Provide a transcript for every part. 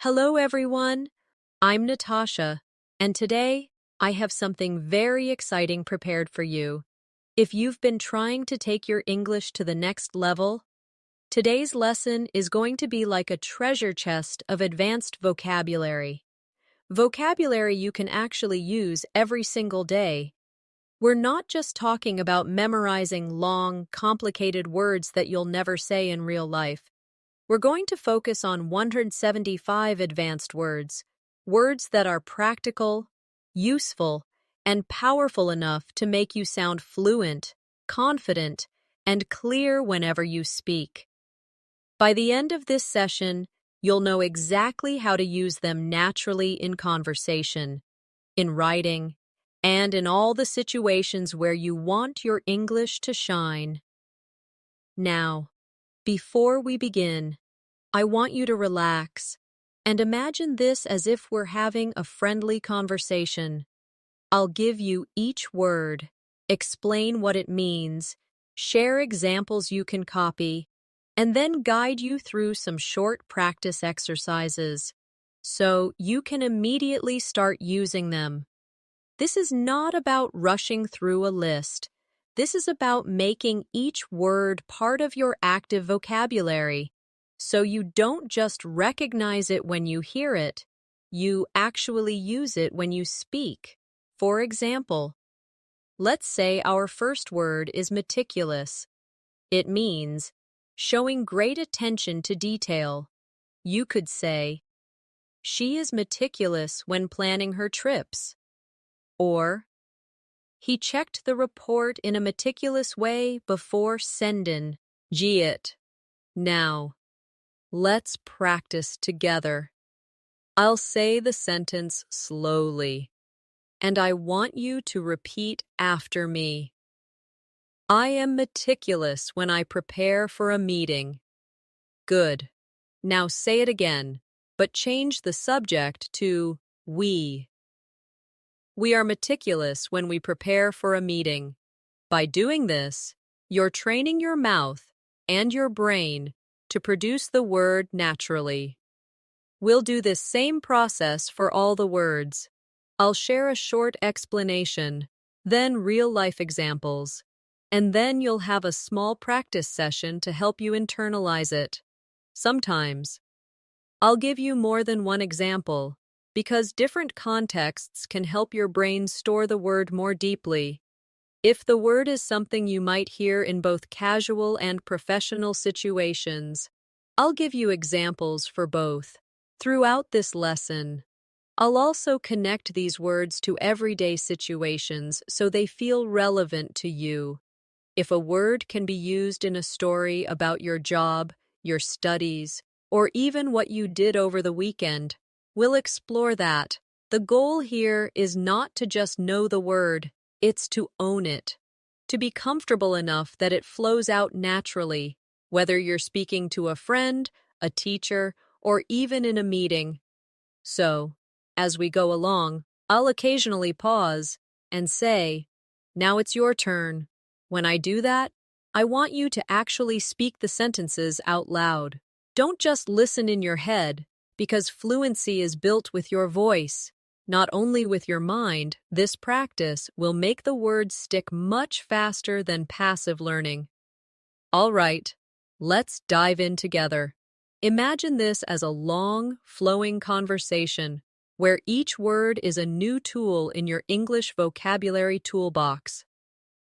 Hello, everyone. I'm Natasha, and today I have something very exciting prepared for you. If you've been trying to take your English to the next level, today's lesson is going to be like a treasure chest of advanced vocabulary. Vocabulary you can actually use every single day. We're not just talking about memorizing long, complicated words that you'll never say in real life. We're going to focus on 175 advanced words, words that are practical, useful, and powerful enough to make you sound fluent, confident, and clear whenever you speak. By the end of this session, you'll know exactly how to use them naturally in conversation, in writing, and in all the situations where you want your English to shine. Now, before we begin, I want you to relax and imagine this as if we're having a friendly conversation. I'll give you each word, explain what it means, share examples you can copy, and then guide you through some short practice exercises so you can immediately start using them. This is not about rushing through a list. This is about making each word part of your active vocabulary. So you don't just recognize it when you hear it, you actually use it when you speak. For example, let's say our first word is meticulous. It means showing great attention to detail. You could say, she is meticulous when planning her trips. Or, he checked the report in a meticulous way before sending it. Now, let's practice together. I'll say the sentence slowly, and I want you to repeat after me. I am meticulous when I prepare for a meeting. Good. Now say it again, but change the subject to we. We are meticulous when we prepare for a meeting. By doing this, you're training your mouth and your brain to produce the word naturally. We'll do this same process for all the words. I'll share a short explanation, then real-life examples, and then you'll have a small practice session to help you internalize it. Sometimes, I'll give you more than one example, because different contexts can help your brain store the word more deeply. If the word is something you might hear in both casual and professional situations, I'll give you examples for both. Throughout this lesson, I'll also connect these words to everyday situations so they feel relevant to you. If a word can be used in a story about your job, your studies, or even what you did over the weekend, we'll explore that. The goal here is not to just know the word, it's to own it, to be comfortable enough that it flows out naturally, whether you're speaking to a friend, a teacher, or even in a meeting. So, as we go along, I'll occasionally pause and say, now it's your turn. When I do that, I want you to actually speak the sentences out loud. Don't just listen in your head, because fluency is built with your voice. Not only with your mind, this practice will make the words stick much faster than passive learning. All right, let's dive in together. Imagine this as a long, flowing conversation where each word is a new tool in your English vocabulary toolbox.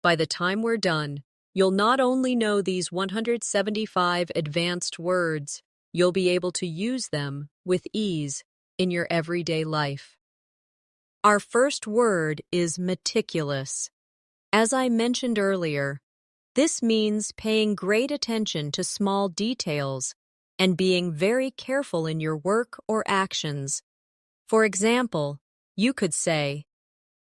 By the time we're done, you'll not only know these 175 advanced words, you'll be able to use them with ease in your everyday life. Our first word is meticulous. As I mentioned earlier, this means paying great attention to small details and being very careful in your work or actions. For example, you could say,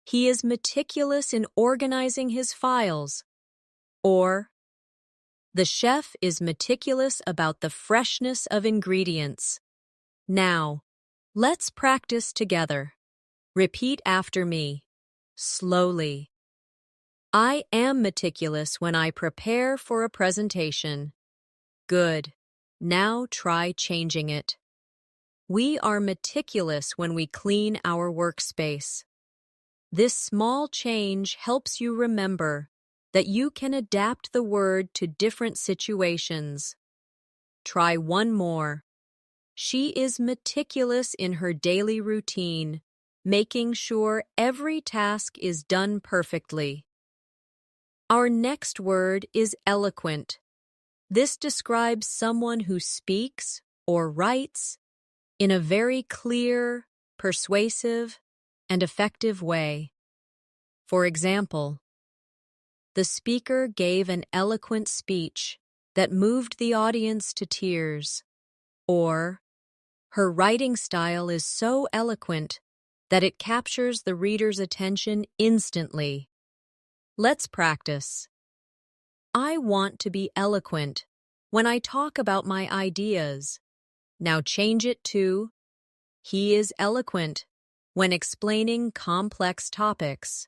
he is meticulous in organizing his files. Or, the chef is meticulous about the freshness of ingredients. Now, let's practice together. Repeat after me, slowly. I am meticulous when I prepare for a presentation. Good. Now try changing it. We are meticulous when we clean our workspace. This small change helps you remember that you can adapt the word to different situations. Try one more. She is meticulous in her daily routine, making sure every task is done perfectly. Our next word is eloquent. This describes someone who speaks or writes in a very clear, persuasive, and effective way. For example, the speaker gave an eloquent speech that moved the audience to tears, or her writing style is so eloquent that it captures the reader's attention instantly. Let's practice. I want to be eloquent when I talk about my ideas. Now change it to, he is eloquent when explaining complex topics.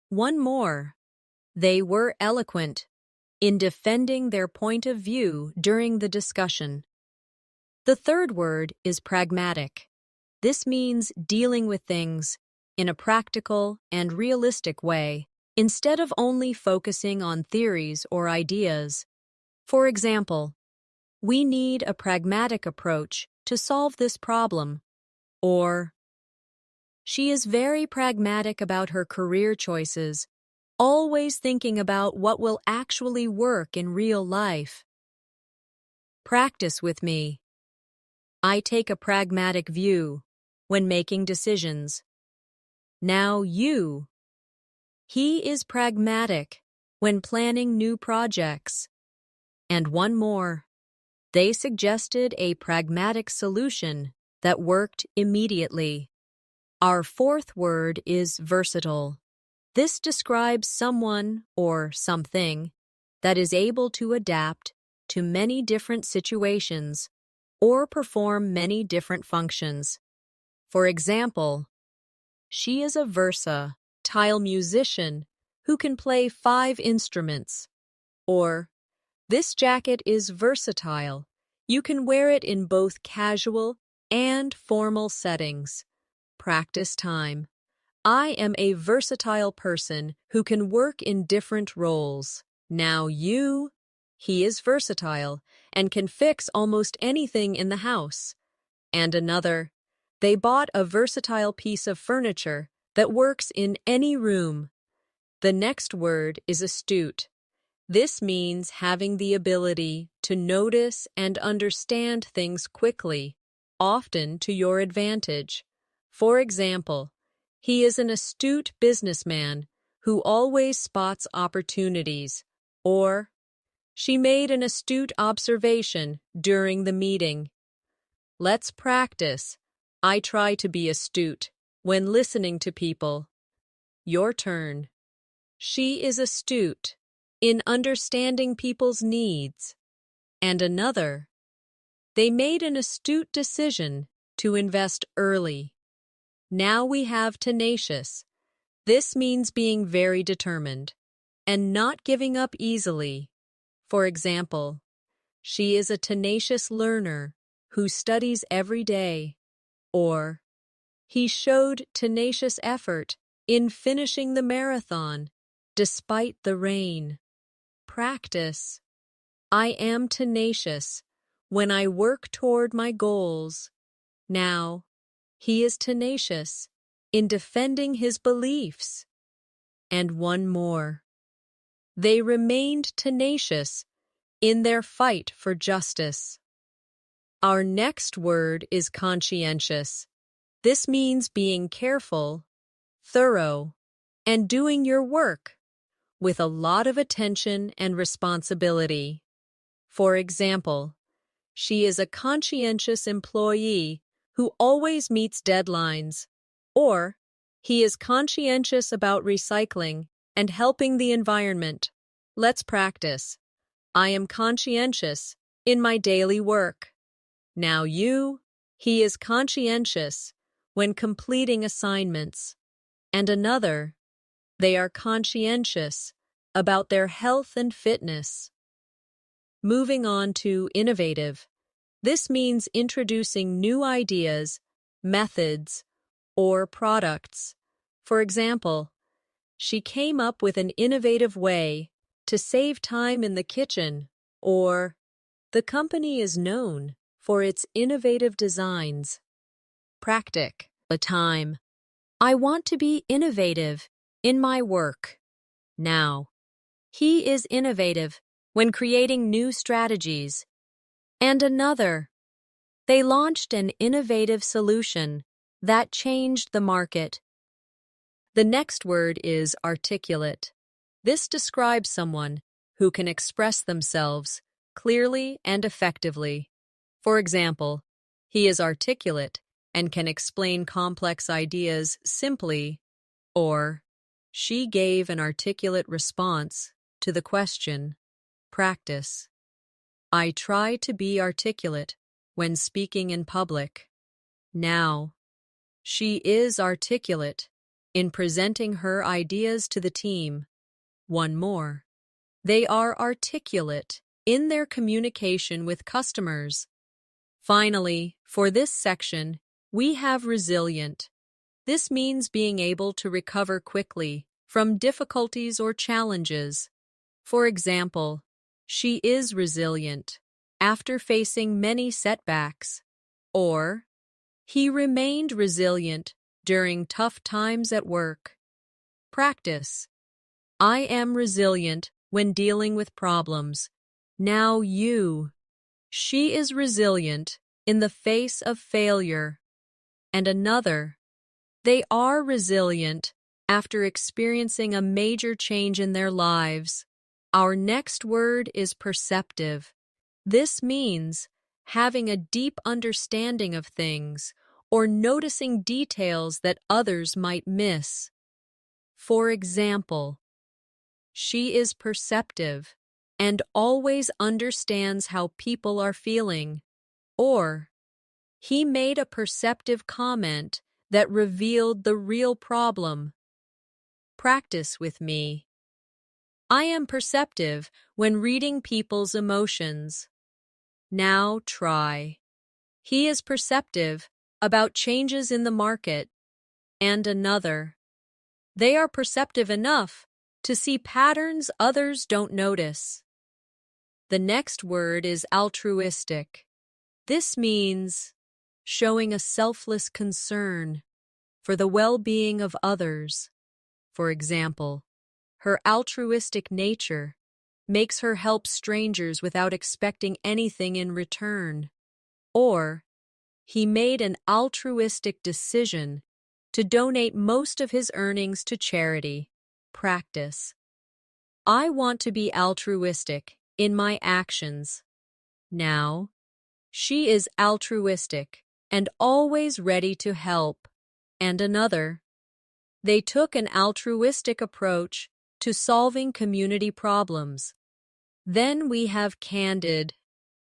One more. They were eloquent in defending their point of view during the discussion. The third word is pragmatic. This means dealing with things in a practical and realistic way, instead of only focusing on theories or ideas. For example, we need a pragmatic approach to solve this problem. Or, she is very pragmatic about her career choices, always thinking about what will actually work in real life. Practice with me. I take a pragmatic view when making decisions. Now you. He is pragmatic when planning new projects. And one more. They suggested a pragmatic solution that worked immediately. Our fourth word is versatile. This describes someone or something that is able to adapt to many different situations or perform many different functions. For example, she is a versatile musician who can play 5 instruments. Or, this jacket is versatile. You can wear it in both casual and formal settings. Practice time. I am a versatile person who can work in different roles. Now you. He is versatile and can fix almost anything in the house. And another. They bought a versatile piece of furniture that works in any room. The next word is astute. This means having the ability to notice and understand things quickly, often to your advantage. For example, he is an astute businessman who always spots opportunities. Or, she made an astute observation during the meeting. Let's practice. I try to be astute when listening to people. Your turn. She is astute in understanding people's needs. And another. They made an astute decision to invest early. Now we have tenacious. This means being very determined and not giving up easily. For example, she is a tenacious learner who studies every day. Or, he showed tenacious effort in finishing the marathon despite the rain. Practice. I am tenacious when I work toward my goals. Now, he is tenacious in defending his beliefs. And one more. They remained tenacious in their fight for justice. Our next word is conscientious. This means being careful, thorough, and doing your work with a lot of attention and responsibility. For example, she is a conscientious employee who always meets deadlines. Or, he is conscientious about recycling and helping the environment. Let's practice. I am conscientious in my daily work. Now you. He is conscientious when completing assignments. And another. They are conscientious about their health and fitness. Moving on to innovative. This means introducing new ideas, methods, or products. For example, she came up with an innovative way to save time in the kitchen, or the company is known for its innovative designs. Practic the time. I want to be innovative in my work. Now, he is innovative when creating new strategies. And another, they launched an innovative solution that changed the market. The next word is articulate. This describes someone who can express themselves clearly and effectively. For example, he is articulate and can explain complex ideas simply, or she gave an articulate response to the question. Practice. I try to be articulate when speaking in public. Now, she is articulate in presenting her ideas to the team. One more. They are articulate in their communication with customers. Finally, for this section, we have resilient. This means being able to recover quickly from difficulties or challenges. For example, she is resilient after facing many setbacks, or he remained resilient during tough times at work. Practice. I am resilient when dealing with problems. Now you. She is resilient in the face of failure. And another. They are resilient after experiencing a major change in their lives. Our next word is perceptive. This means having a deep understanding of things or noticing details that others might miss. For example, she is perceptive and always understands how people are feeling. Or, he made a perceptive comment that revealed the real problem. Practice with me. I am perceptive when reading people's emotions. Now try. He is perceptive about changes in the market. And another. They are perceptive enough to see patterns others don't notice. The next word is altruistic. This means showing a selfless concern for the well-being of others. For example, her altruistic nature makes her help strangers without expecting anything in return. Or, he made an altruistic decision to donate most of his earnings to charity. Practice. I want to be altruistic in my actions. Now, she is altruistic and always ready to help. And another. They took an altruistic approach to solving community problems. Then we have candid.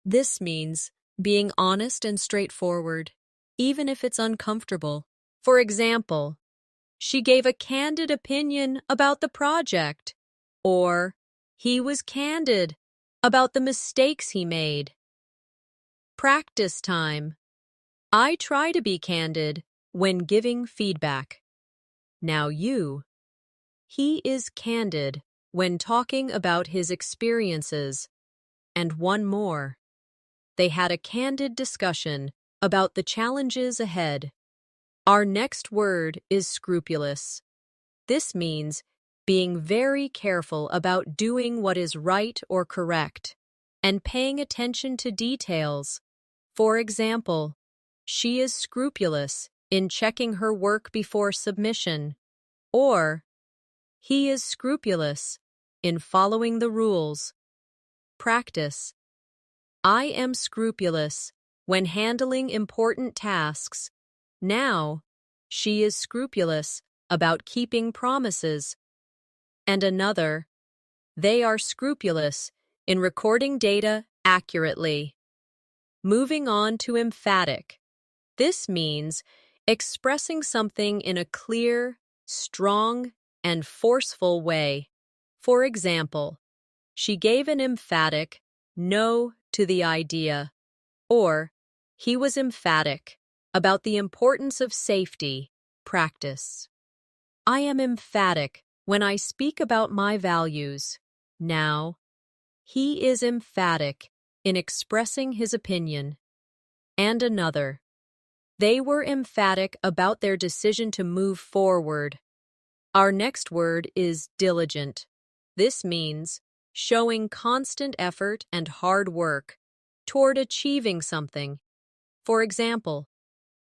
This means being honest and straightforward, even if it's uncomfortable. For example, she gave a candid opinion about the project, or he was candid about the mistakes he made. Practice time. I try to be candid when giving feedback. Now you. He is candid when talking about his experiences. And one more. They had a candid discussion about the challenges ahead. Our next word is scrupulous. This means being very careful about doing what is right or correct and paying attention to details. For example, she is scrupulous in checking her work before submission, or he is scrupulous in following the rules. Practice. I am scrupulous when handling important tasks. Now, she is scrupulous about keeping promises. And another. They are scrupulous in recording data accurately. Moving on to emphatic. This means expressing something in a clear, strong, and forceful way. For example, she gave an emphatic no to the idea. Or, he was emphatic about the importance of safety. Practice. I am emphatic when I speak about my values. Now, he is emphatic in expressing his opinion. And another. They were emphatic about their decision to move forward. Our next word is diligent. This means showing constant effort and hard work toward achieving something. For example,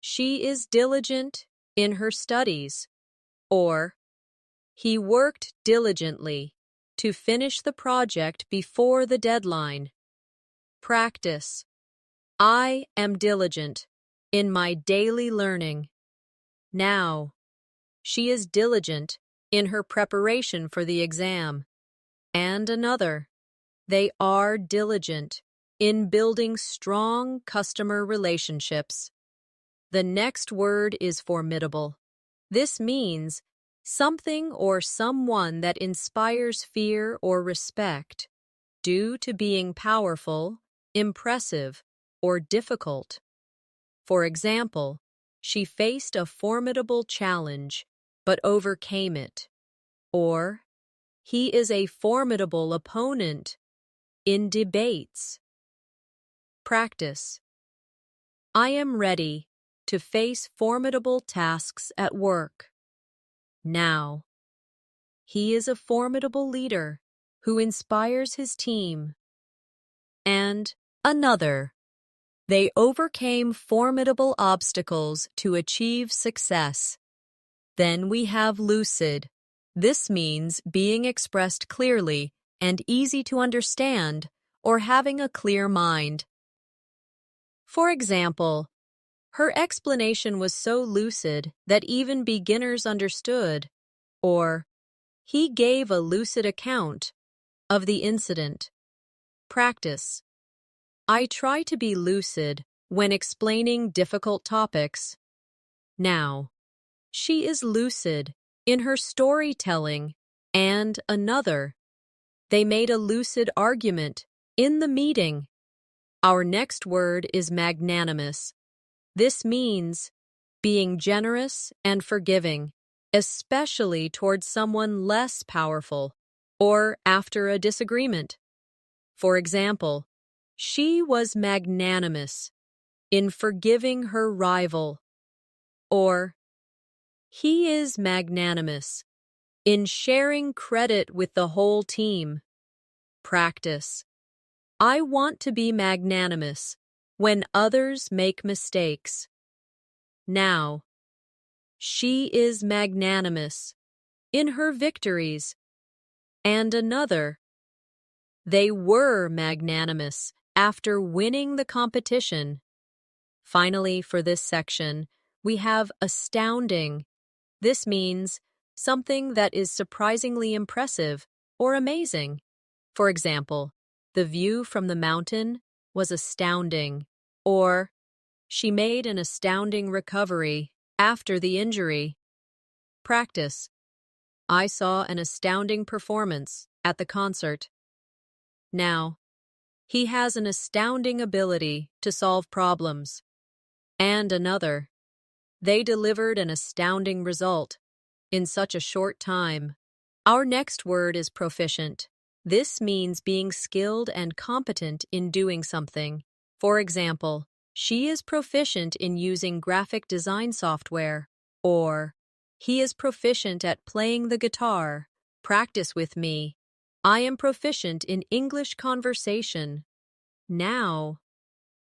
she is diligent in her studies. Or, he worked diligently to finish the project before the deadline. Practice. I am diligent in my daily learning. Now, she is diligent in her preparation for the exam. And another. They are diligent in building strong customer relationships. The next word is formidable. This means something or someone that inspires fear or respect due to being powerful, impressive, or difficult. For example, she faced a formidable challenge but overcame it. Or, he is a formidable opponent in debates. Practice. I am ready to face formidable tasks at work. Now, he is a formidable leader who inspires his team. And another. They overcame formidable obstacles to achieve success. Then we have lucid. This means being expressed clearly and easy to understand, or having a clear mind. For example, her explanation was so lucid that even beginners understood. Or, he gave a lucid account of the incident. Practice. I try to be lucid when explaining difficult topics. Now, she is lucid in her storytelling. And another. They made a lucid argument in the meeting. Our next word is magnanimous. This means being generous and forgiving, especially towards someone less powerful or after a disagreement. For example, she was magnanimous in forgiving her rival. Or, he is magnanimous in sharing credit with the whole team. Practice. I want to be magnanimous when others make mistakes. Now, she is magnanimous in her victories. And another. They were magnanimous after winning the competition. Finally, for this section, we have astounding. This means something that is surprisingly impressive or amazing. For example, the view from the mountain was astounding. Or, she made an astounding recovery after the injury. Practice. I saw an astounding performance at the concert. Now, he has an astounding ability to solve problems. And another. They delivered an astounding result in such a short time. Our next word is proficient. This means being skilled and competent in doing something. For example, she is proficient in using graphic design software. Or, he is proficient at playing the guitar. Practice with me. I am proficient in English conversation. Now,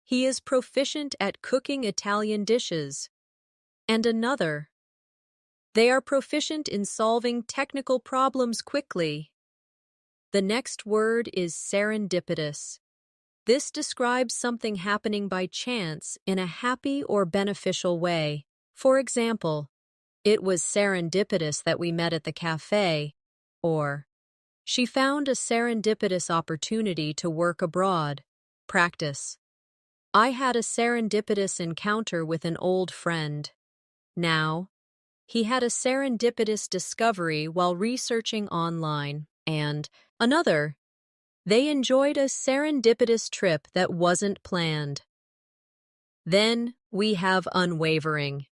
he is proficient at cooking Italian dishes. And another. They are proficient in solving technical problems quickly. The next word is serendipitous. This describes something happening by chance in a happy or beneficial way. For example, it was serendipitous that we met at the cafe. Or, she found a serendipitous opportunity to work abroad. Practice. I had a serendipitous encounter with an old friend. Now, he had a serendipitous discovery while researching online. And another. They enjoyed a serendipitous trip that wasn't planned. Then we have unwavering.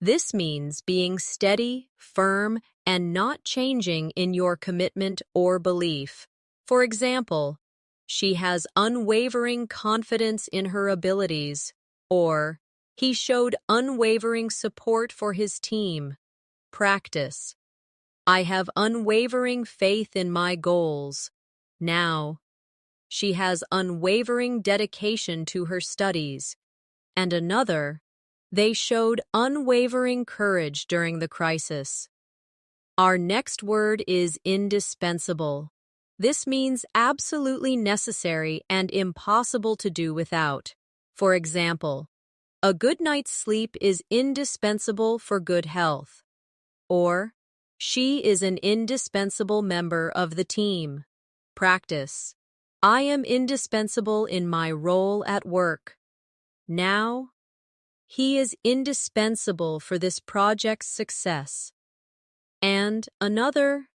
This means being steady, firm, and not changing in your commitment or belief. For example, she has unwavering confidence in her abilities, or he showed unwavering support for his team. Practice. I have unwavering faith in my goals. Now, she has unwavering dedication to her studies. And another, they showed unwavering courage during the crisis. Our next word is indispensable. This means absolutely necessary and impossible to do without. For example, a good night's sleep is indispensable for good health. Or, she is an indispensable member of the team. Practice. I am indispensable in my role at work. Now, he is indispensable for this project's success. And another,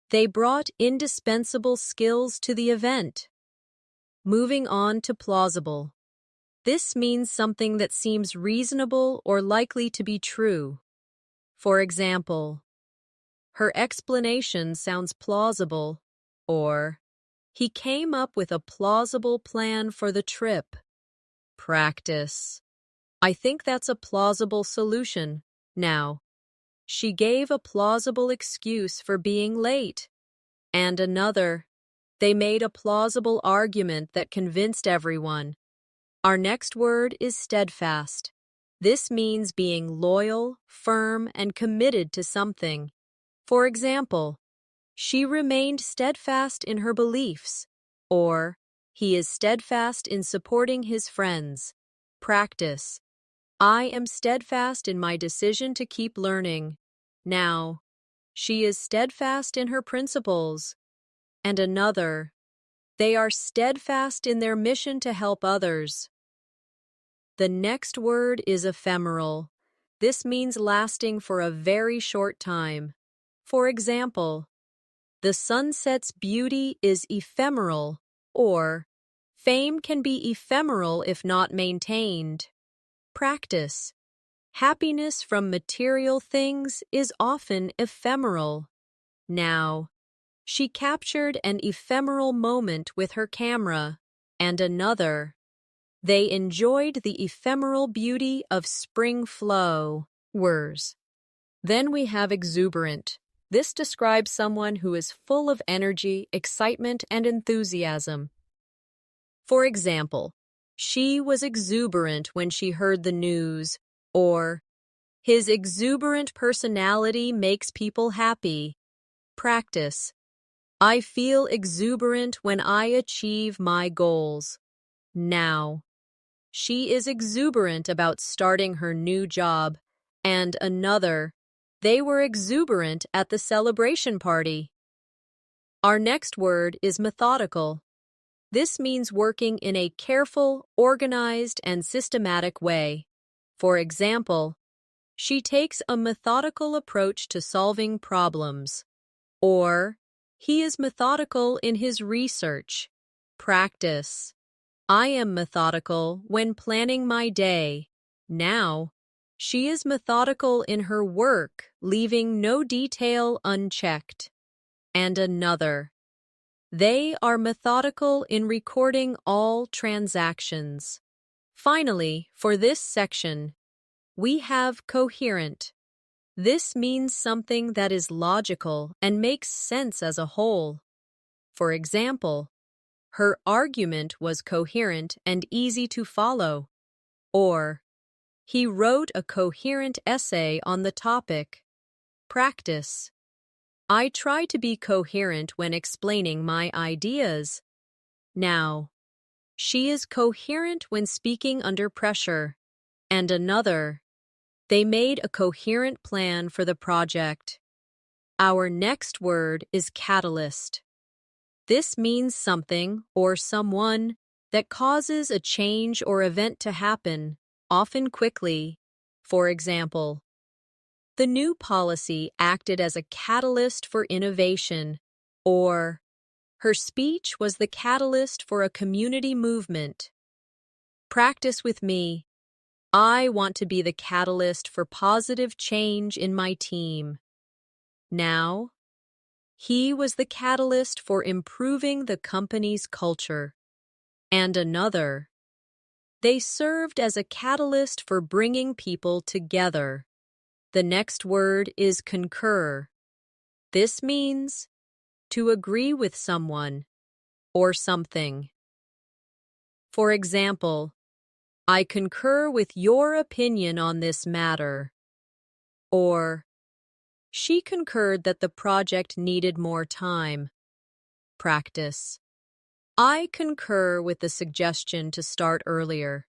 they brought indispensable skills to the event. Moving on to plausible. This means something that seems reasonable or likely to be true. For example, her explanation sounds plausible, or he came up with a plausible plan for the trip. Practice. I think that's a plausible solution. Now, she gave a plausible excuse for being late. And another, they made a plausible argument that convinced everyone. Our next word is steadfast. This means being loyal, firm, and committed to something. For example, she remained steadfast in her beliefs, or he is steadfast in supporting his friends. Practice. I am steadfast in my decision to keep learning. Now, she is steadfast in her principles. And another, they are steadfast in their mission to help others. The next word is ephemeral. This means lasting for a very short time. For example, the sunset's beauty is ephemeral, or fame can be ephemeral if not maintained. Practice. Happiness from material things is often ephemeral. Now, she captured an ephemeral moment with her camera, and another. They enjoyed the ephemeral beauty of spring flow. Words. Then we have exuberant. This describes someone who is full of energy, excitement, and enthusiasm. For example, she was exuberant when she heard the news, or his exuberant personality makes people happy. Practice. I feel exuberant when I achieve my goals. Now, she is exuberant about starting her new job, and another, they were exuberant at the celebration party. Our next word is methodical. This means working in a careful, organized, and systematic way. For example, she takes a methodical approach to solving problems. Or, he is methodical in his research. Practice. I am methodical when planning my day. Now, she is methodical in her work, leaving no detail unchecked. And another. They are methodical in recording all transactions. Finally, for this section, we have coherent. This means something that is logical and makes sense as a whole. For example, her argument was coherent and easy to follow. Or, he wrote a coherent essay on the topic. Practice. I try to be coherent when explaining my ideas. Now, she is coherent when speaking under pressure. And another, they made a coherent plan for the project. Our next word is catalyst. This means something or someone that causes a change or event to happen, often quickly. For example, the new policy acted as a catalyst for innovation, or her speech was the catalyst for a community movement. Practice with me. I want to be the catalyst for positive change in my team. Now, he was the catalyst for improving the company's culture. And another, they served as a catalyst for bringing people together. The next word is concur. This means to agree with someone or something. For example, I concur with your opinion on this matter. Or, she concurred that the project needed more time. Practice. I concur with the suggestion to start earlier.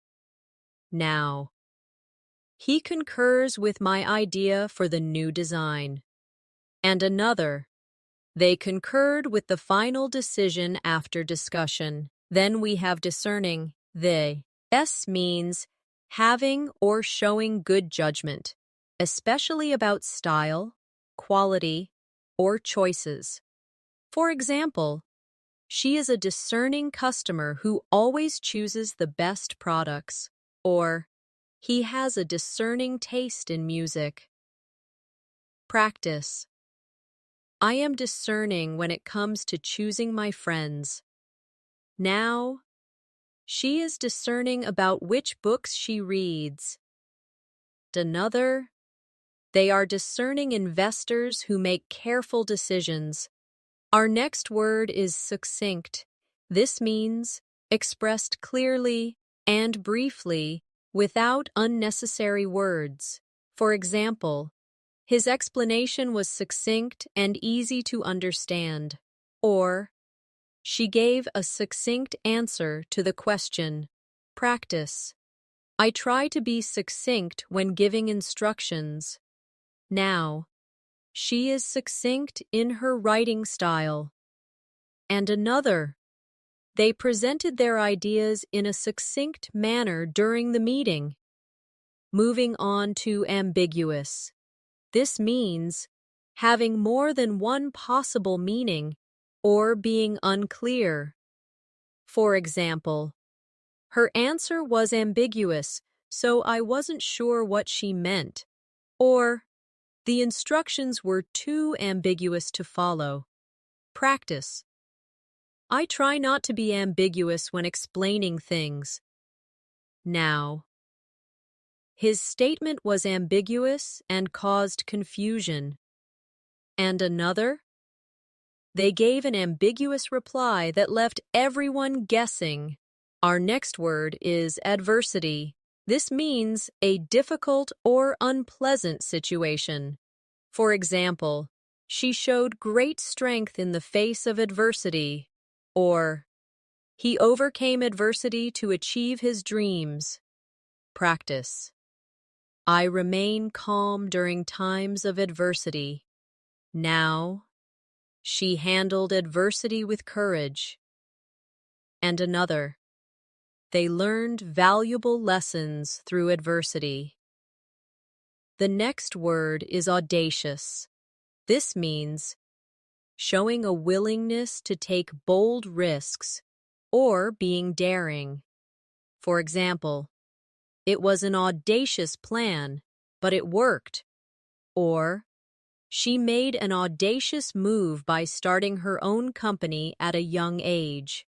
Now, he concurs with my idea for the new design. And another, they concurred with the final decision after discussion. Then we have discerning. They. S means having or showing good judgment, especially about style, quality, or choices. For example, she is a discerning customer who always chooses the best products. Or, he has a discerning taste in music. Practice. I am discerning when it comes to choosing my friends. Now, she is discerning about which books she reads. Another, they are discerning investors who make careful decisions. Our next word is succinct. This means expressed clearly and briefly without unnecessary words. For example, his explanation was succinct and easy to understand. Or, she gave a succinct answer to the question. Practice. I try to be succinct when giving instructions. Now, she is succinct in her writing style. And another, they presented their ideas in a succinct manner during the meeting. Moving on to ambiguous. This means having more than one possible meaning or being unclear. For example, her answer was ambiguous, so I wasn't sure what she meant. Or, the instructions were too ambiguous to follow. Practice. I try not to be ambiguous when explaining things. Now, his statement was ambiguous and caused confusion. And another, they gave an ambiguous reply that left everyone guessing. Our next word is adversity. This means a difficult or unpleasant situation. For example, she showed great strength in the face of adversity. Or, he overcame adversity to achieve his dreams. Practice. I remain calm during times of adversity. Now, she handled adversity with courage. And another, they learned valuable lessons through adversity. The next word is audacious. This means showing a willingness to take bold risks or being daring. For example, it was an audacious plan, but it worked. Or, she made an audacious move by starting her own company at a young age.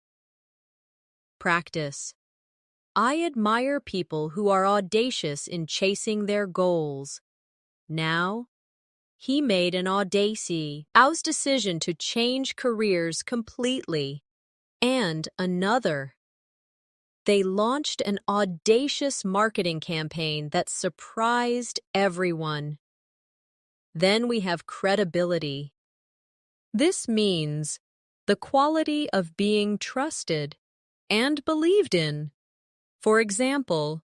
Practice. I admire people who are audacious in chasing their goals. Now, he made an audacious decision to change careers completely. And another, they launched an audacious marketing campaign that surprised everyone. Then we have credibility. This means the quality of being trusted and believed in. For example,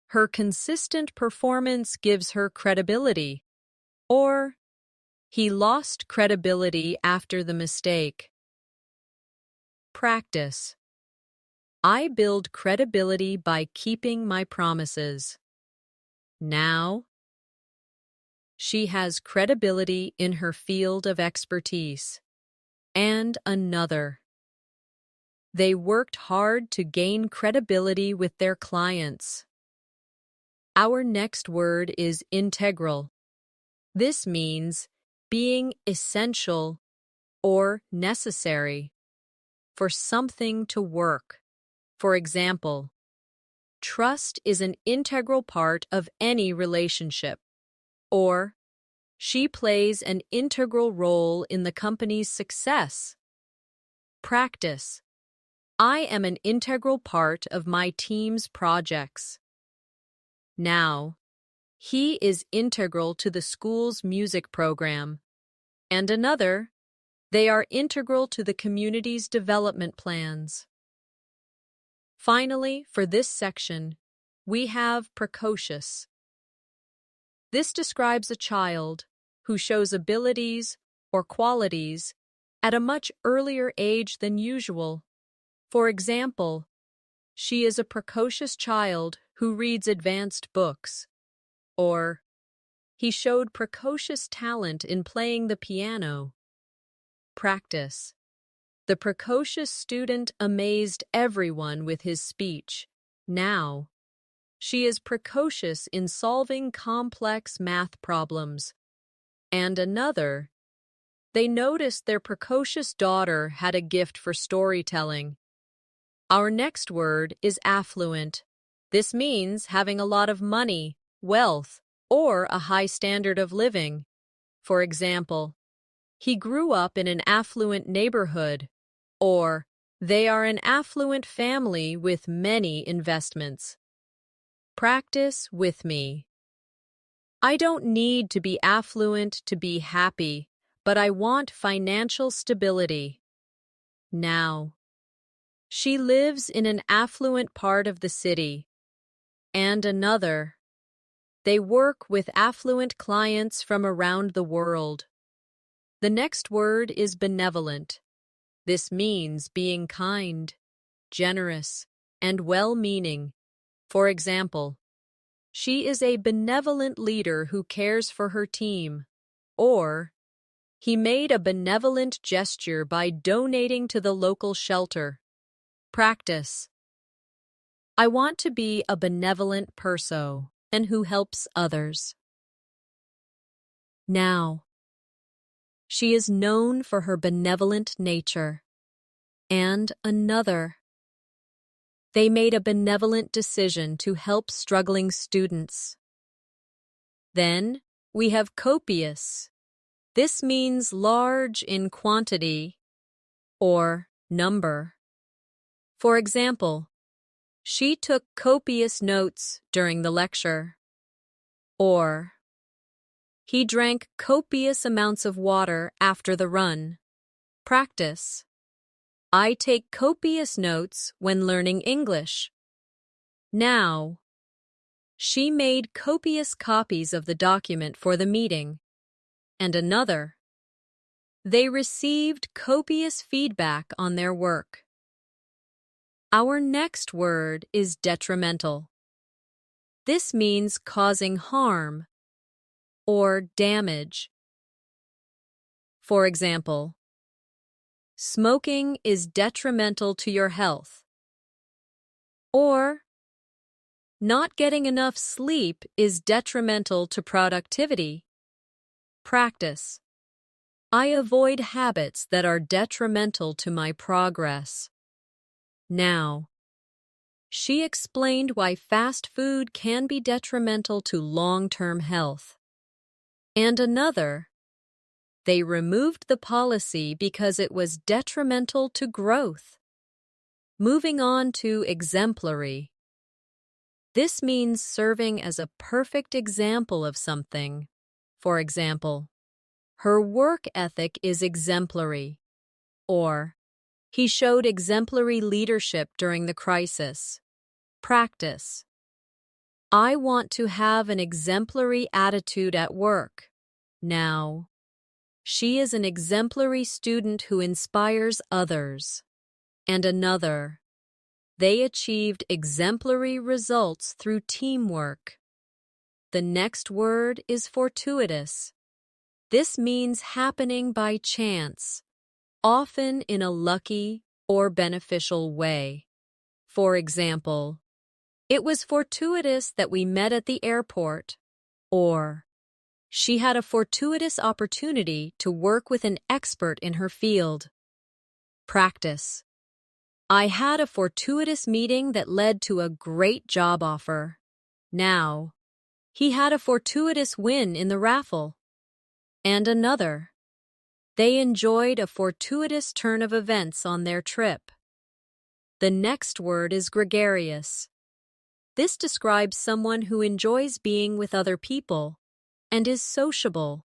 her consistent performance gives her credibility. Or, he lost credibility after the mistake. Practice. I build credibility by keeping my promises. Now, she has credibility in her field of expertise. And another, They worked hard to gain credibility with their clients. Our next word is integral. This means being essential or necessary for something to work. For example, trust is an integral part of any relationship. Or, she plays an integral role in the company's success. Practice. I am an integral part of my team's projects. Now, he is integral to the school's music program. And another, they are integral to the community's development plans. Finally, for this section, we have precocious. This describes a child who shows abilities or qualities at a much earlier age than usual. For example, she is a precocious child who reads advanced books. Or, he showed precocious talent in playing the piano. Practice. The precocious student amazed everyone with his speech. Now, she is precocious in solving complex math problems. And another, they noticed their precocious daughter had a gift for storytelling. Our next word is affluent. This means having a lot of money, wealth, or a high standard of living. For example, he grew up in an affluent neighborhood, or they are an affluent family with many investments. Practice with me. I don't need to be affluent to be happy, but I want financial stability. Now, she lives in an affluent part of the city. And another, they work with affluent clients from around the world. The next word is benevolent. This means being kind, generous, and well-meaning. For example, she is a benevolent leader who cares for her team. Or, he made a benevolent gesture by donating to the local shelter. Practice. I want to be a benevolent person and who helps others. Now, she is known for her benevolent nature. And another, they made a benevolent decision to help struggling students. Then, we have copious. This means large in quantity or number. For example, she took copious notes during the lecture. Or, he drank copious amounts of water after the run. Practice. I take copious notes when learning English. Now, she made copious copies of the document for the meeting. And another, they received copious feedback on their work. Our next word is detrimental. This means causing harm or damage. For example, smoking is detrimental to your health. Or, not getting enough sleep is detrimental to productivity. Practice. I avoid habits that are detrimental to my progress. Now, she explained why fast food can be detrimental to long-term health. And another, they removed the policy because it was detrimental to growth. Moving on to exemplary. This means serving as a perfect example of something. For example, her work ethic is exemplary. Or, he showed exemplary leadership during the crisis. Practice. I want to have an exemplary attitude at work. Now, she is an exemplary student who inspires others. And another, they achieved exemplary results through teamwork. The next word is fortuitous. This means happening by chance, often in a lucky or beneficial way. For example, it was fortuitous that we met at the airport, or she had a fortuitous opportunity to work with an expert in her field. Practice. I had a fortuitous meeting that led to a great job offer. Now, he had a fortuitous win in the raffle. And another. They enjoyed a fortuitous turn of events on their trip. The next word is gregarious. This describes someone who enjoys being with other people and is sociable.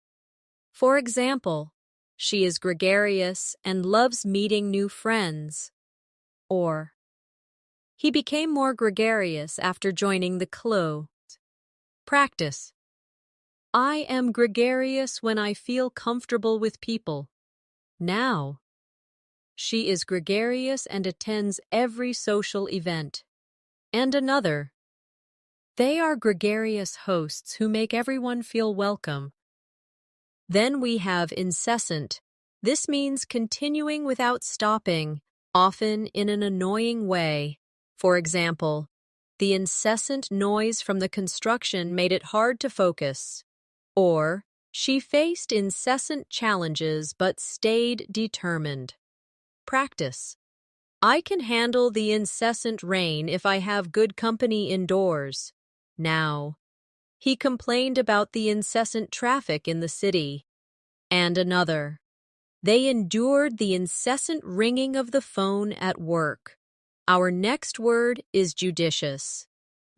For example, she is gregarious and loves meeting new friends. Or, he became more gregarious after joining the club. Practice. I am gregarious when I feel comfortable with people. Now, she is gregarious and attends every social event. And another. They are gregarious hosts who make everyone feel welcome. Then we have incessant. This means continuing without stopping, often in an annoying way. For example, the incessant noise from the construction made it hard to focus. Or, she faced incessant challenges but stayed determined. Practice. I can handle the incessant rain if I have good company indoors. Now, he complained about the incessant traffic in the city. And another. They endured the incessant ringing of the phone at work. Our next word is judicious.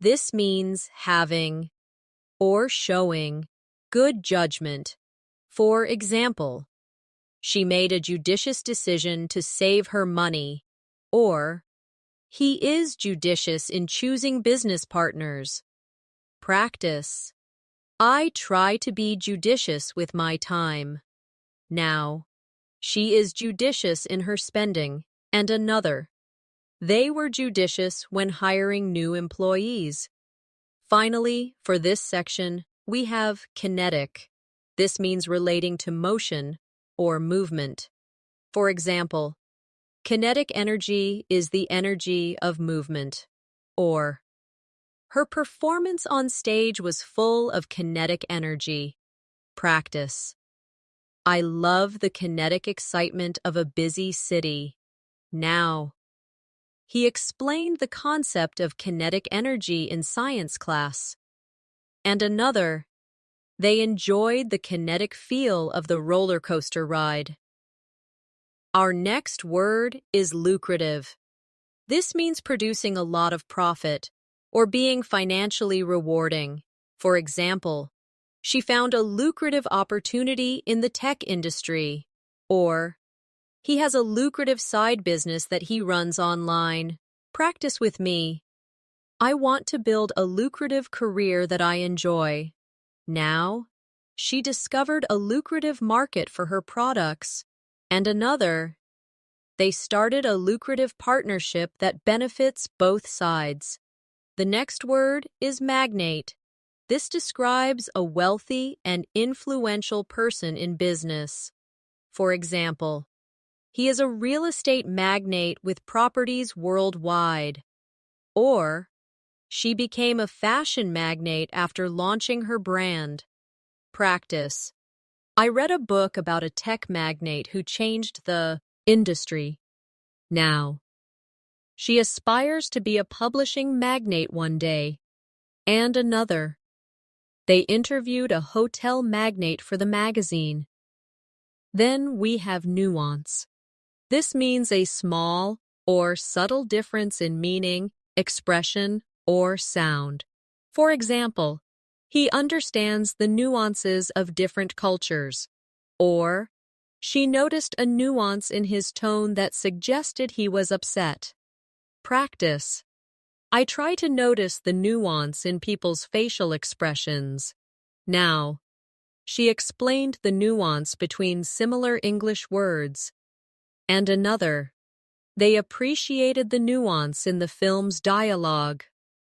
This means having or showing good judgment. For example, she made a judicious decision to save her money. Or, he is judicious in choosing business partners. Practice. I try to be judicious with my time. Now, she is judicious in her spending. And another. They were judicious when hiring new employees. Finally, for this section, we have kinetic. This means relating to motion or movement. For example, kinetic energy is the energy of movement. Or, her performance on stage was full of kinetic energy. Practice. I love the kinetic excitement of a busy city. Now, he explained the concept of kinetic energy in science class. And another. They enjoyed the kinetic feel of the roller coaster ride. Our next word is lucrative. This means producing a lot of profit or being financially rewarding. For example, she found a lucrative opportunity in the tech industry. Or, he has a lucrative side business that he runs online. Practice with me. I want to build a lucrative career that I enjoy. Now, she discovered a lucrative market for her products. And another. They started a lucrative partnership that benefits both sides. The next word is magnate. This describes a wealthy and influential person in business. For example, he is a real estate magnate with properties worldwide. Or, she became a fashion magnate after launching her brand. Practice. I read a book about a tech magnate who changed the industry. Now, she aspires to be a publishing magnate one day. And another. They interviewed a hotel magnate for the magazine. Then we have nuance. This means a small or subtle difference in meaning, expression, or sound. For example, he understands the nuances of different cultures. Or, she noticed a nuance in his tone that suggested he was upset. Practice. I try to notice the nuance in people's facial expressions. Now, she explained the nuance between similar English words. And another. They appreciated the nuance in the film's dialogue.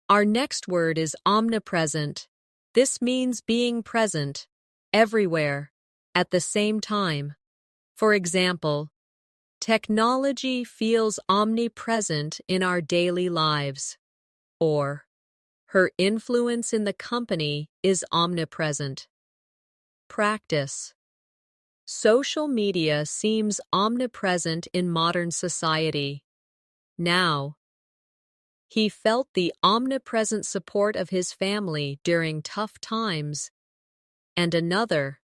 Our next word is omnipresent. This means being present, everywhere, at the same time. For example, Technology feels omnipresent in our daily lives. Or, her influence in the company is omnipresent. Practice. Social media seems omnipresent in modern society. Now, he felt the omnipresent support of his family during tough times. And another,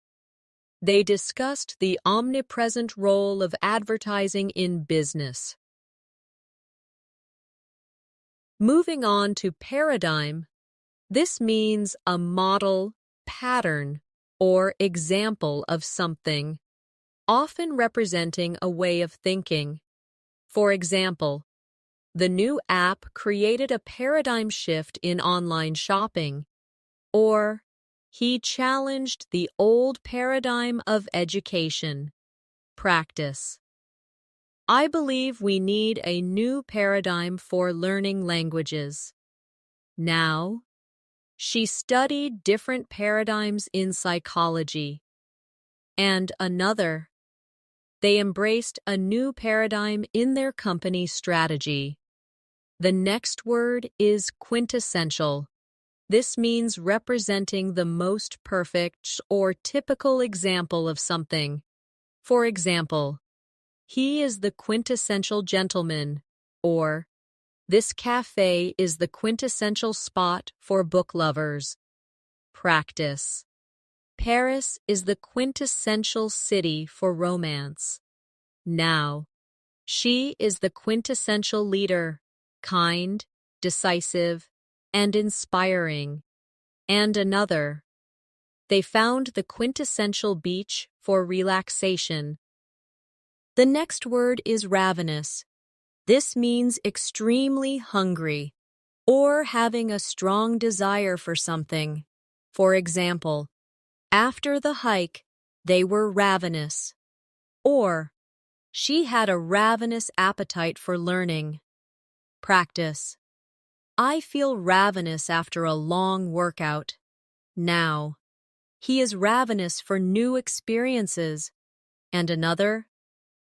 they discussed the omnipresent role of advertising in business. Moving on to paradigm, this means a model, pattern, or example of something, often representing a way of thinking. For example, the new app created a paradigm shift in online shopping, or he challenged the old paradigm of education. Practice. I believe we need a new paradigm for learning languages. Now, she studied different paradigms in psychology. And another, they embraced a new paradigm in their company strategy. The next word is quintessential. This means representing the most perfect or typical example of something. For example, he is the quintessential gentleman, or this cafe is the quintessential spot for book lovers. Practice. Paris is the quintessential city for romance. Now, she is the quintessential leader, kind, decisive, and inspiring. And another, they found the quintessential beach for relaxation. The next word is ravenous. This means extremely hungry, or having a strong desire for something. For example, after the hike, they were ravenous. Or, she had a ravenous appetite for learning. Practice. I feel ravenous after a long workout. Now, he is ravenous for new experiences. And another,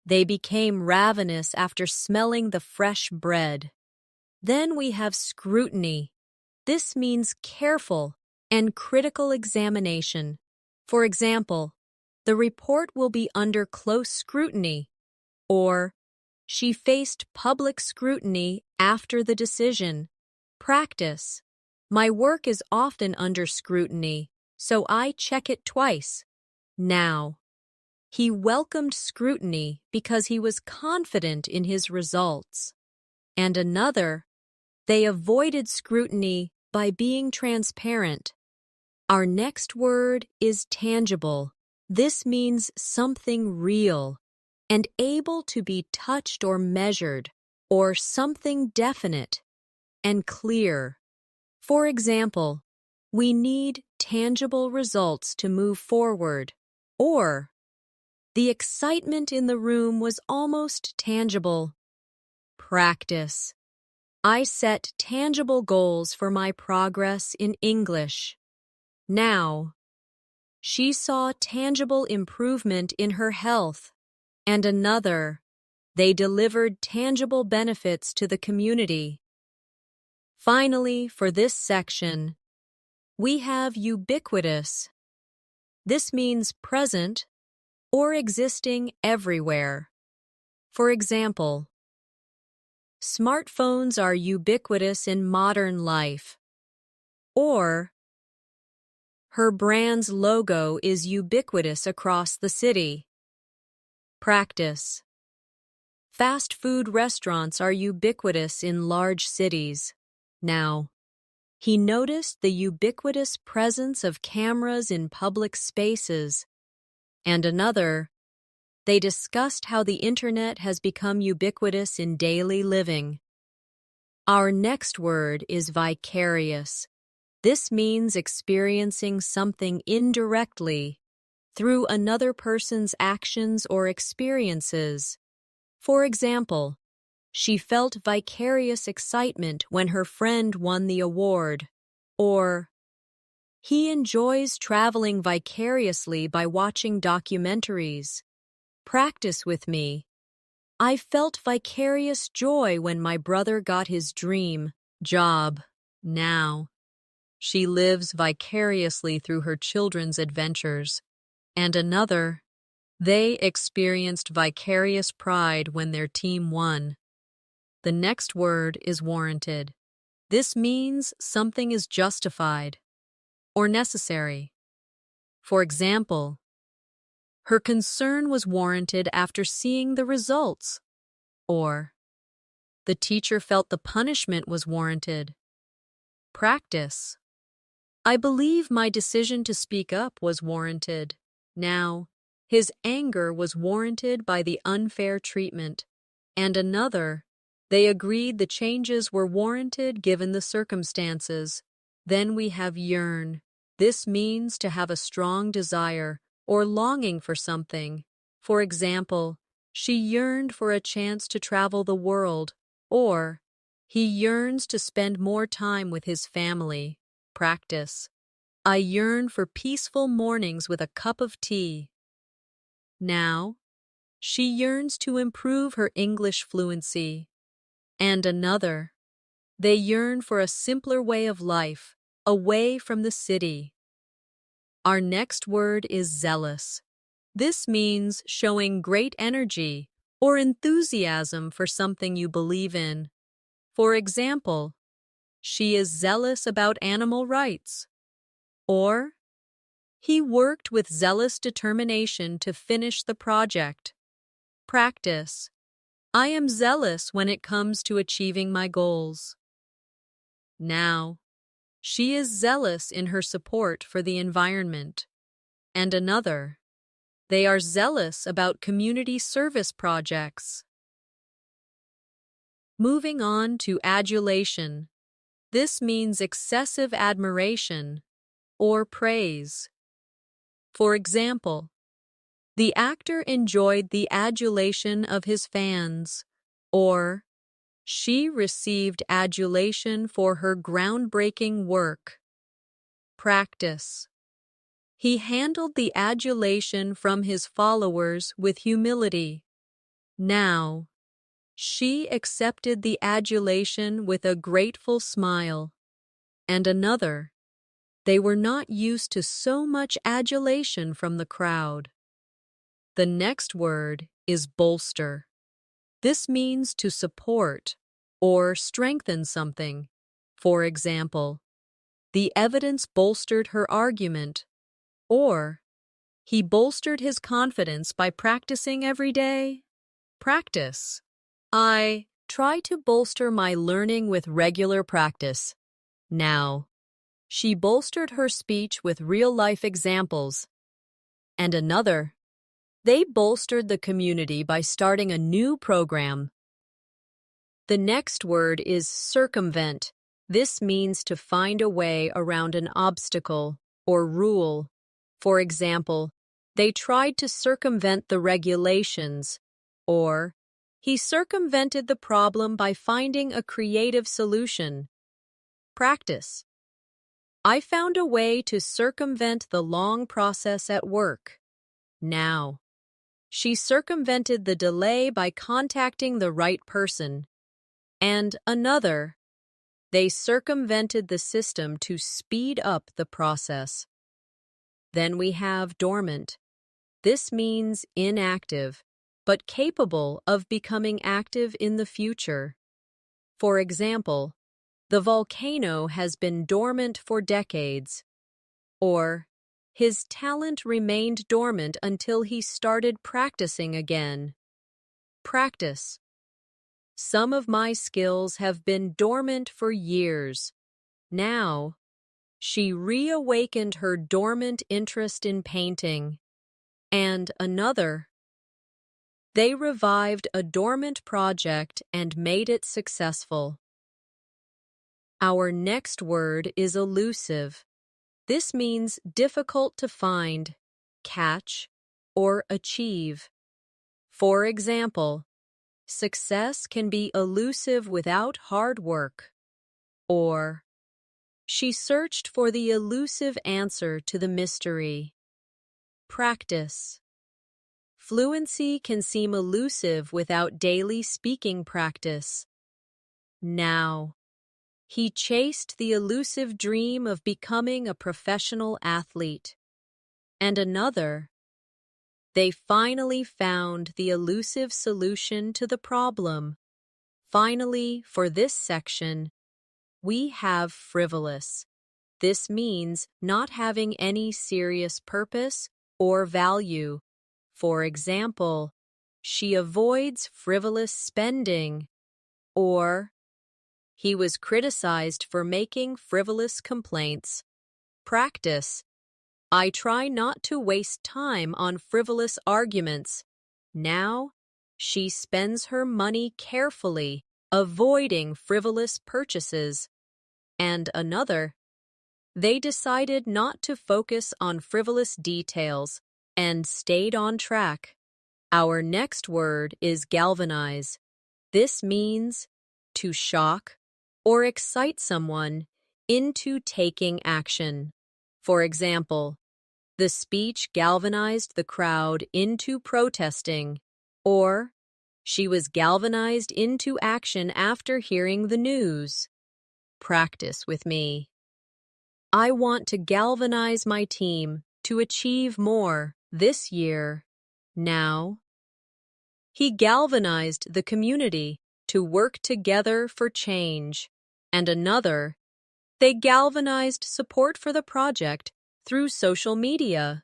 they became ravenous after smelling the fresh bread. Then we have scrutiny. This means careful and critical examination. For example, the report will be under close scrutiny, or she faced public scrutiny after the decision. Practice. My work is often under scrutiny, so I check it twice. Now, he welcomed scrutiny because he was confident in his results. And another, they avoided scrutiny by being transparent. Our next word is tangible. This means something real and able to be touched or measured, or something definite and clear. For example, we need tangible results to move forward, or the excitement in the room was almost tangible. Practice. I set tangible goals for my progress in English. Now, she saw tangible improvement in her health. And another, they delivered tangible benefits to the community. Finally, for this section, we have ubiquitous. This means present or existing everywhere. For example, smartphones are ubiquitous in modern life. Or, her brand's logo is ubiquitous across the city. Practice. Fast food restaurants are ubiquitous in large cities. Now, he noticed the ubiquitous presence of cameras in public spaces. And another, they discussed how the internet has become ubiquitous in daily living. Our next word is vicarious. This means experiencing something indirectly through another person's actions or experiences. For example, she felt vicarious excitement when her friend won the award. Or, he enjoys traveling vicariously by watching documentaries. Practice with me. I felt vicarious joy when my brother got his dream job. Now, she lives vicariously through her children's adventures. And another, they experienced vicarious pride when their team won. The next word is warranted. This means something is justified or necessary. For example, her concern was warranted after seeing the results. Or, the teacher felt the punishment was warranted. Practice. I believe my decision to speak up was warranted. Now, his anger was warranted by the unfair treatment. And another, they agreed the changes were warranted given the circumstances. Then we have yearn. This means to have a strong desire or longing for something. For example, she yearned for a chance to travel the world, or he yearns to spend more time with his family. Practice. I yearn for peaceful mornings with a cup of tea. Now, she yearns to improve her English fluency. And another, they yearn for a simpler way of life, away from the city. Our next word is zealous. This means showing great energy or enthusiasm for something you believe in. For example, she is zealous about animal rights. Or, he worked with zealous determination to finish the project. Practice. I am zealous when it comes to achieving my goals. Now, she is zealous in her support for the environment. And another, they are zealous about community service projects. Moving on to adulation. This means excessive admiration or praise. For example, the actor enjoyed the adulation of his fans, or she received adulation for her groundbreaking work. Practice. He handled the adulation from his followers with humility. Now, she accepted the adulation with a grateful smile. And another, they were not used to so much adulation from the crowd. The next word is bolster. This means to support or strengthen something. For example, the evidence bolstered her argument, or he bolstered his confidence by practicing every day. Practice. I try to bolster my learning with regular practice. Now, she bolstered her speech with real-life examples. And another, they bolstered the community by starting a new program. The next word is circumvent. This means to find a way around an obstacle or rule. For example, they tried to circumvent the regulations, or he circumvented the problem by finding a creative solution. Practice. I found a way to circumvent the long process at work. Now, she circumvented the delay by contacting the right person. And another, they circumvented the system to speed up the process. Then we have dormant. This means inactive, but capable of becoming active in the future. For example, the volcano has been dormant for decades. Or, his talent remained dormant until he started practicing again. Practice. Some of my skills have been dormant for years. Now, she reawakened her dormant interest in painting. And another, they revived a dormant project and made it successful. Our next word is elusive. This means difficult to find, catch, or achieve. For example, success can be elusive without hard work. Or, she searched for the elusive answer to the mystery. Practice. Fluency can seem elusive without daily speaking practice. Now, he chased the elusive dream of becoming a professional athlete. And another, they finally found the elusive solution to the problem. Finally, for this section, we have frivolous. This means not having any serious purpose or value. For example, she avoids frivolous spending, or he was criticized for making frivolous complaints. Practice. I try not to waste time on frivolous arguments. Now, she spends her money carefully, avoiding frivolous purchases. And another, they decided not to focus on frivolous details and stayed on track. Our next word is galvanize. This means to shock or excite someone into taking action. For example, the speech galvanized the crowd into protesting, or she was galvanized into action after hearing the news. Practice with me. I want to galvanize my team to achieve more this year. Now, he galvanized the community to work together for change. And another, they galvanized support for the project through social media.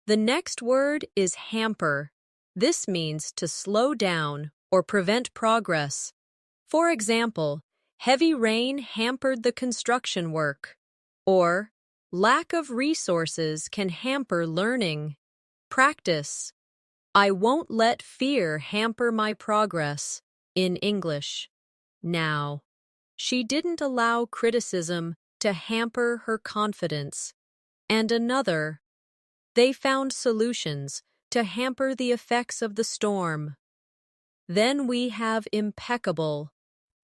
The next word is hamper. This means to slow down or prevent progress. For example, heavy rain hampered the construction work. Or, lack of resources can hamper learning. Practice. I won't let fear hamper my progress. In English. Now, she didn't allow criticism to hamper her confidence. And another, they found solutions to hamper the effects of the storm. Then we have impeccable.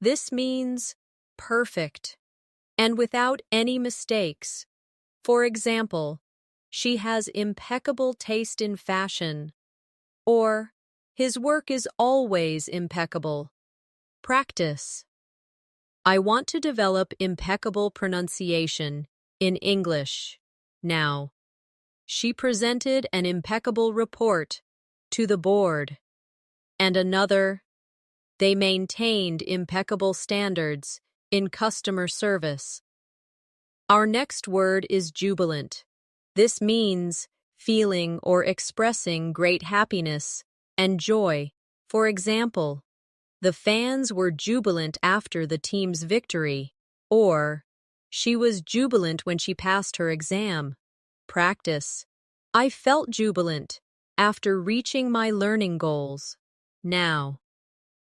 This means perfect and without any mistakes. For example, she has impeccable taste in fashion. Or, his work is always impeccable. Practice. I want to develop impeccable pronunciation in English. Now, she presented an impeccable report to the board. And another, they maintained impeccable standards in customer service. Our next word is jubilant. This means feeling or expressing great happiness and joy. For example, the fans were jubilant after the team's victory. Or, she was jubilant when she passed her exam. Practice. I felt jubilant after reaching my learning goals. Now,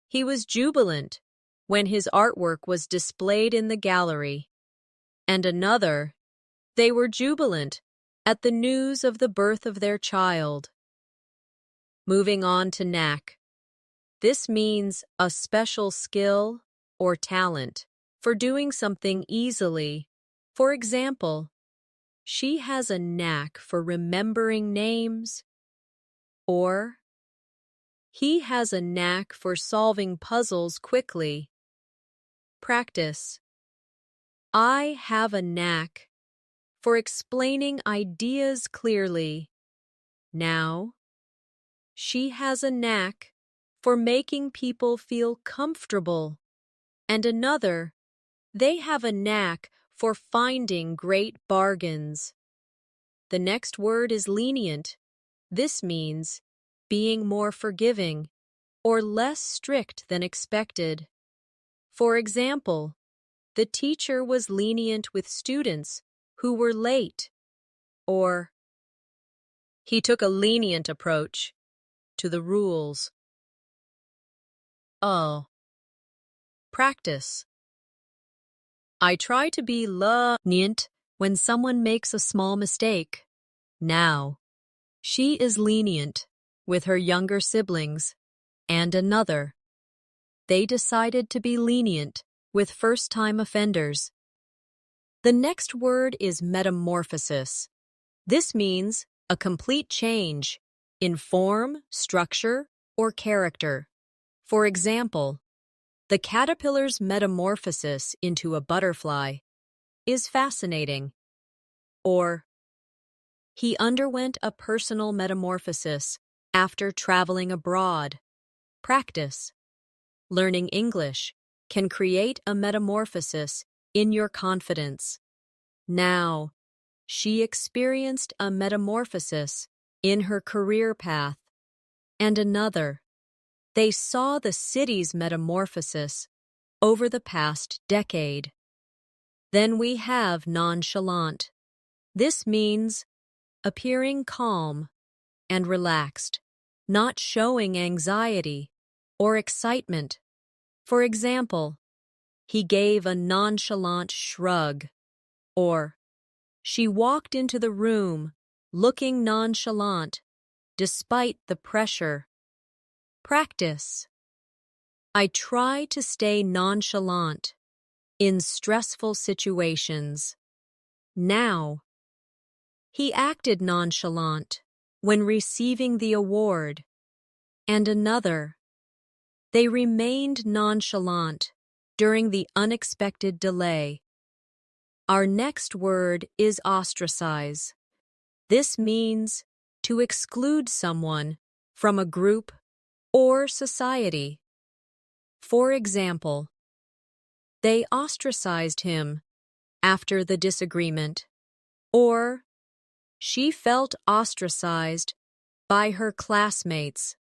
he was jubilant when his artwork was displayed in the gallery. And another, they were jubilant at the news of the birth of their child. Moving on to knack. This means a special skill or talent for doing something easily. For example, she has a knack for remembering names. Or, he has a knack for solving puzzles quickly. Practice. I have a knack for explaining ideas clearly. Now, she has a knack for making people feel comfortable. And another, they have a knack for finding great bargains. The next word is lenient. This means being more forgiving or less strict than expected. For example, the teacher was lenient with students who were late. Or, he took a lenient approach to the rules. Oh. Practice. I try to be lenient when someone makes a small mistake. Now, she is lenient with her younger siblings. And another, they decided to be lenient with first-time offenders. The next word is metamorphosis. This means a complete change. in form, structure, or character. For example, the caterpillar's metamorphosis into a butterfly is fascinating. Or, he underwent a personal metamorphosis after traveling abroad. Practice. Learning English can create a metamorphosis in your confidence. Now, she experienced a metamorphosis in her career path. And another. They saw the city's metamorphosis over the past decade. Then we have nonchalant. This means appearing calm and relaxed, not showing anxiety or excitement. For example, he gave a nonchalant shrug, or she walked into the room looking nonchalant despite the pressure. Practice. I try to stay nonchalant in stressful situations. Now, he acted nonchalant when receiving the award. And another. They remained nonchalant during the unexpected delay. Our next word is ostracize. This means to exclude someone from a group or society. For example, they ostracized him after the disagreement, or she felt ostracized by her classmates.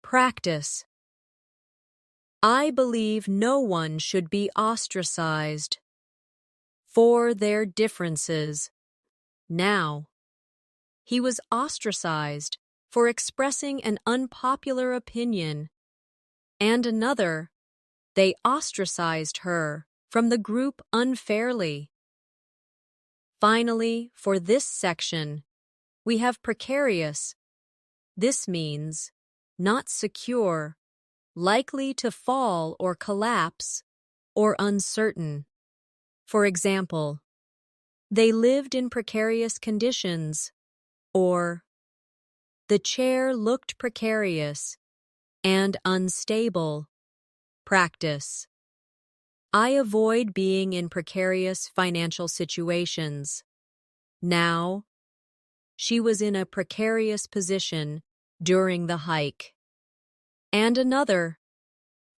Practice. I believe no one should be ostracized for their differences. Now, he was ostracized for expressing an unpopular opinion. And another, they ostracized her from the group unfairly. Finally, for this section, we have precarious. This means not secure, likely to fall or collapse, or uncertain. For example, they lived in precarious conditions, or the chair looked precarious and unstable. Practice. I avoid being in precarious financial situations. Now, she was in a precarious position during the hike. And another.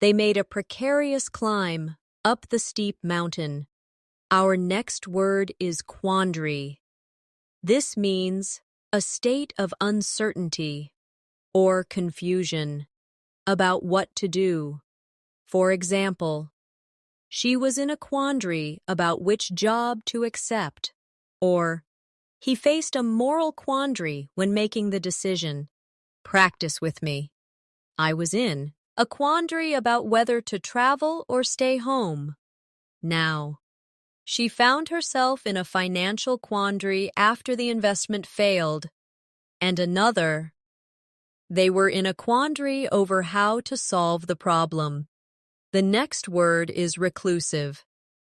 They made a precarious climb up the steep mountain. Our next word is quandary. This means a state of uncertainty or confusion about what to do. For example, she was in a quandary about which job to accept, or he faced a moral quandary when making the decision. Practice with me. I was in a quandary about whether to travel or stay home. Now, she found herself in a financial quandary after the investment failed. And another. They were in a quandary over how to solve the problem. The next word is reclusive.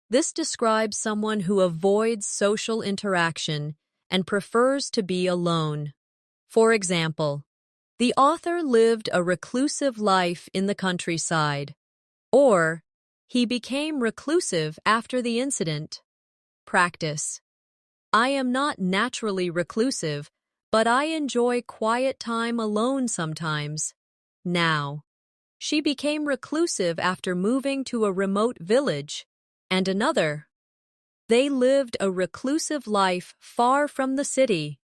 This describes someone who avoids social interaction and prefers to be alone. For example, the author lived a reclusive life in the countryside, or he became reclusive after the incident. Practice. I am not naturally reclusive, but I enjoy quiet time alone sometimes. Now, she became reclusive after moving to a remote village. And another. They lived a reclusive life far from the city.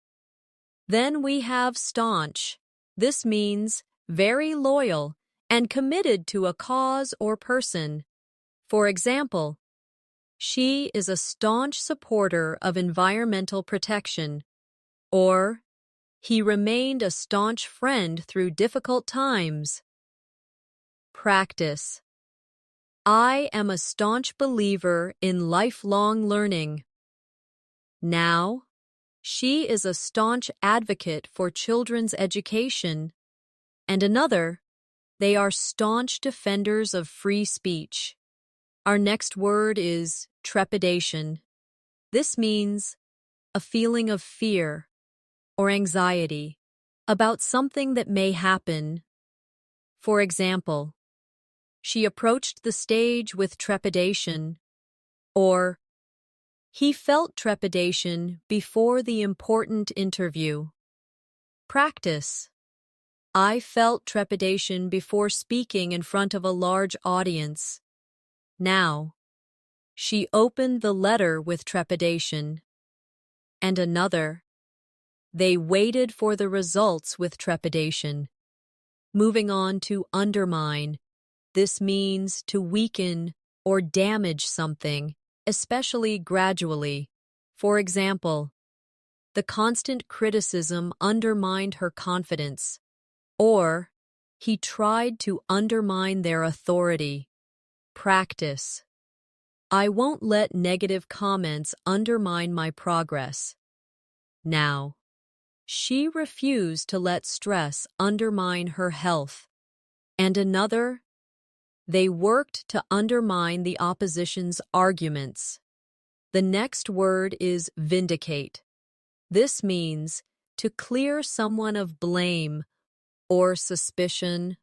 Then we have staunch. This means very loyal and committed to a cause or person. For example, she is a staunch supporter of environmental protection, or he remained a staunch friend through difficult times. Practice. I am a staunch believer in lifelong learning. Now, she is a staunch advocate for children's education. And another, they are staunch defenders of free speech. Our next word is trepidation. This means a feeling of fear or anxiety about something that may happen. For example, she approached the stage with trepidation, or he felt trepidation before the important interview. Practice. I felt trepidation before speaking in front of a large audience. Now, she opened the letter with trepidation. And another, they waited for the results with trepidation. Moving on to undermine. This means to weaken or damage something, especially gradually. For example, the constant criticism undermined her confidence, or he tried to undermine their authority. Practice. I won't let negative comments undermine my progress. Now, she refused to let stress undermine her health. And another, they worked to undermine the opposition's arguments. The next word is vindicate. This means to clear someone of blame or suspicion